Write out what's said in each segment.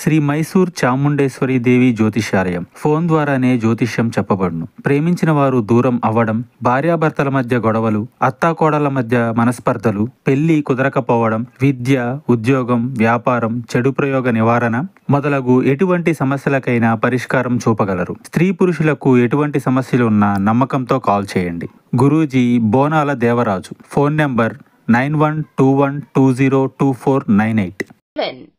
శ్రీ మైసూర్ చాముండేశ్వరి దేవి జ్యోతిష్యాలయం. ఫోన్ ద్వారానే జ్యోతిష్యం చెప్పబడును. ప్రేమించిన వారు దూరం అవ్వడం, భార్యాభర్తల మధ్య గొడవలు, అత్తాకోడళ్ల మధ్య మనస్పర్ధలు, పెళ్లి కుదరకపోవడం, విద్య, ఉద్యోగం, వ్యాపారం, చెడు ప్రయోగ నివారణ మొదలగు ఎటువంటి సమస్యలకైనా పరిష్కారం చూపగలరు. స్త్రీ పురుషులకు ఎటువంటి సమస్యలు ఉన్నా నమ్మకంతో కాల్ చేయండి. గురూజీ బోనాల దేవరాజు. Phone number 9121202498.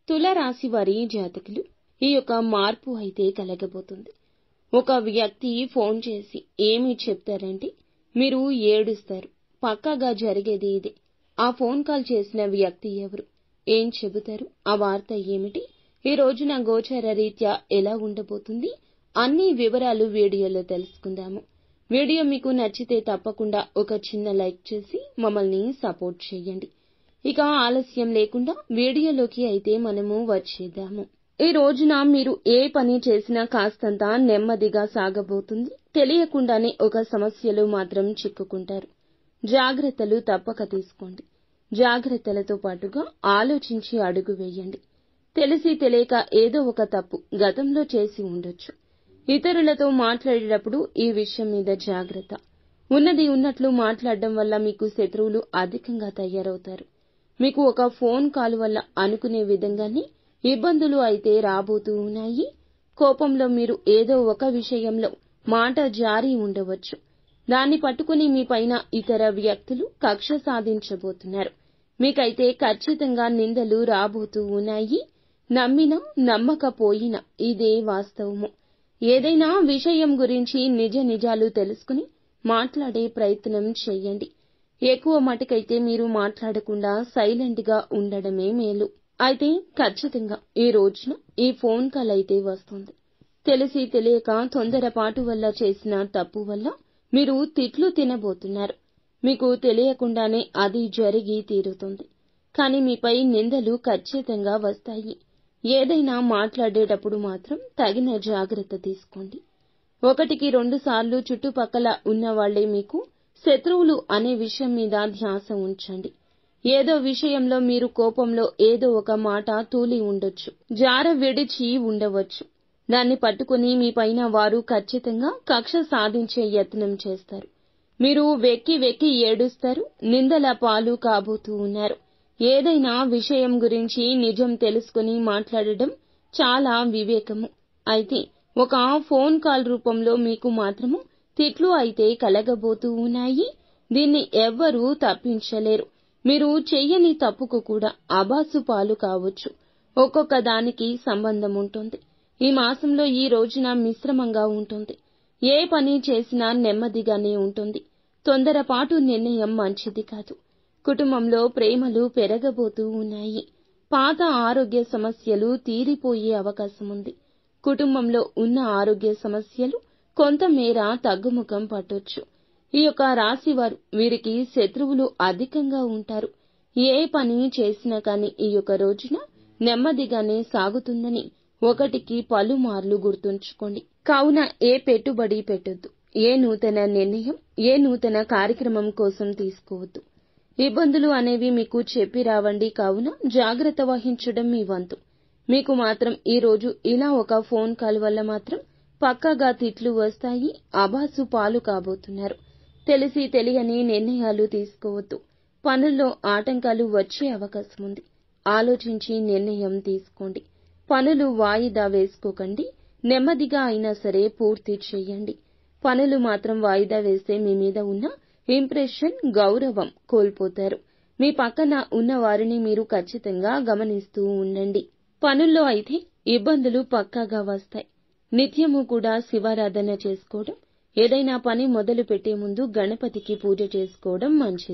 తుల రాశి వారి జాతకులు, ఈ యొక్క మార్పు అయితే కలగబోతుంది. ఒక వ్యక్తి ఫోన్ చేసి ఏమి చెప్తారంటే మీరు ఏడుస్తారు. పక్కాగా జరిగేది ఇదే. ఆ ఫోన్ కాల్ చేసిన వ్యక్తి ఎవరు, ఏం చెబుతారు, ఆ వార్త ఏమిటి, ఈ రోజున గోచార రీత్యా ఎలా ఉండబోతుంది, అన్ని వివరాలు వీడియోలో తెలుసుకుందాము. వీడియో మీకు నచ్చితే తప్పకుండా ఒక చిన్న లైక్ చేసి మమ్మల్ని సపోర్ట్ చేయండి. ఇక ఆలస్యం లేకుండా వీడియోలోకి అయితే మనము వచ్చేద్దాము. ఈ రోజున మీరు ఏ పని చేసినా కాస్తంత నెమ్మదిగా సాగబోతుంది. తెలియకుండానే ఒక సమస్యలో మాత్రం చిక్కుకుంటారు. జాగ్రత్తలు తప్పక తీసుకోండి. జాగ్రత్తలతో పాటుగా ఆలోచించి అడుగు వేయండి. తెలిసి తెలియక ఏదో ఒక తప్పు గతంలో చేసి ఉండొచ్చు. ఇతరులతో మాట్లాడేటప్పుడు ఈ విషయం మీద జాగ్రత్త. ఉన్నది ఉన్నట్లు మాట్లాడడం వల్ల మీకు శత్రువులు అధికంగా తయారవుతారు. మీకు ఒక ఫోన్ కాల్ వల్ల అనుకునే విధంగానే ఇబ్బందులు అయితే రాబోతూ ఉన్నాయి. కోపంలో మీరు ఏదో ఒక విషయంలో మాట జారి ఉండవచ్చు. దాన్ని పట్టుకుని మీ పైన ఇతర వ్యక్తులు కక్ష సాధించబోతున్నారు. మీకైతే ఖచ్చితంగా నిందలు రాబోతూ ఉన్నాయి. నమ్మినా నమ్మకపోయినా ఇదే వాస్తవము. ఏదైనా విషయం గురించి నిజ నిజాలు తెలుసుకుని మాట్లాడే ప్రయత్నం చేయండి. ఎక్కువ మటుకైతే మీరు మాట్లాడకుండా సైలెంట్ గా ఉండడమే మేలు. అయితే ఖచ్చితంగా ఈ రోజున ఈ ఫోన్ కాల్ అయితే వస్తుంది. తెలిసి తెలియక తొందరపాటు వల్ల చేసిన తప్పు వల్ల మీరు తిట్లు తినబోతున్నారు. మీకు తెలియకుండానే అది జరిగి తీరుతుంది. కానీ మీపై నిందలు ఖచ్చితంగా వస్తాయి. ఏదైనా మాట్లాడేటప్పుడు మాత్రం తగిన జాగ్రత్త తీసుకోండి. 1-2 సార్లు చుట్టుపక్కల ఉన్న వాళ్లే మీకు శత్రువులు అనే విషయం మీద ధ్యాస ఉంచండి. ఏదో విషయంలో మీరు కోపంలో ఏదో ఒక మాట తూలి ఉండొచ్చు, జార విడిచి ఉండవచ్చు. దాన్ని పట్టుకుని మీ పైన వారు ఖచ్చితంగా కక్ష సాధించే యత్నం చేస్తారు. మీరు వెక్కి వెక్కి ఏడుస్తారు. నిందల పాలు కాబోతూ ఉన్నారు. ఏదైనా విషయం గురించి నిజం తెలుసుకుని మాట్లాడడం చాలా వివేకము. అయితే ఒక ఫోన్ కాల్ రూపంలో మీకు మాత్రము తిట్లు అయితే కలగబోతూ ఉన్నాయి. దీన్ని ఎవ్వరూ తప్పించలేరు. మీరు చెయ్యని తప్పుకు కూడా అబాసు పాలు కావచ్చు. ఒక్కొక్క దానికి సంబంధం ఉంటుంది. ఈ మాసంలో ఈ రోజున మిశ్రమంగా ఉంటుంది. ఏ పని చేసినా నెమ్మదిగానే ఉంటుంది. తొందరపాటు నిర్ణయం మంచిది కాదు. కుటుంబంలో ప్రేమలు పెరగబోతూ ఉన్నాయి. పాత ఆరోగ్య సమస్యలు తీరిపోయే అవకాశం ఉంది. కుటుంబంలో ఉన్న ఆరోగ్య సమస్యలు కొంతమేర తగ్గుముఖం పట్టొచ్చు. ఈ యొక్క రాశివారు, వీరికి శత్రువులు అధికంగా ఉంటారు. ఏ పని చేసినా కానీ ఈ యొక్క రోజున నెమ్మదిగానే సాగుతుందని ఒకటికి పలుమార్లు గుర్తుంచుకోండి. కావున ఏ పెట్టుబడి పెట్టొద్దు. ఏ నూతన నిర్ణయం, ఏ నూతన కార్యక్రమం కోసం తీసుకోవద్దు. ఇబ్బందులు అనేవి మీకు చెప్పి రావండి. కావున జాగ్రత్త వహించడం మీ వంతు. మీకు మాత్రం ఈ రోజు ఇలా ఒక ఫోన్ కాల్ వల్ల మాత్రం పక్కాగా తిట్లు వస్తాయి. అబాసు పాలు కాబోతున్నారు. తెలిసి తెలియని నిర్ణయాలు తీసుకోవద్దు. పనుల్లో ఆటంకాలు వచ్చే అవకాశం ఉంది. ఆలోచించి నిర్ణయం తీసుకోండి. పనులు వాయిదా వేసుకోకండి. నెమ్మదిగా అయినా సరే పూర్తి చేయండి. పనులు మాత్రం వాయిదా వేస్తే మీ మీద ఉన్న ఇంప్రెషన్, గౌరవం కోల్పోతారు. మీ పక్కన ఉన్న వారిని మీరు ఖచ్చితంగా గమనిస్తూ ఉండండి. పనుల్లో అయితే ఇబ్బందులు పక్కాగా వస్తాయి. నిత్యము కూడా శివారాధన చేసుకోవడం, ఏదైనా పని మొదలు పెట్టే ముందు గణపతికి పూజ చేసుకోవడం మంచిది.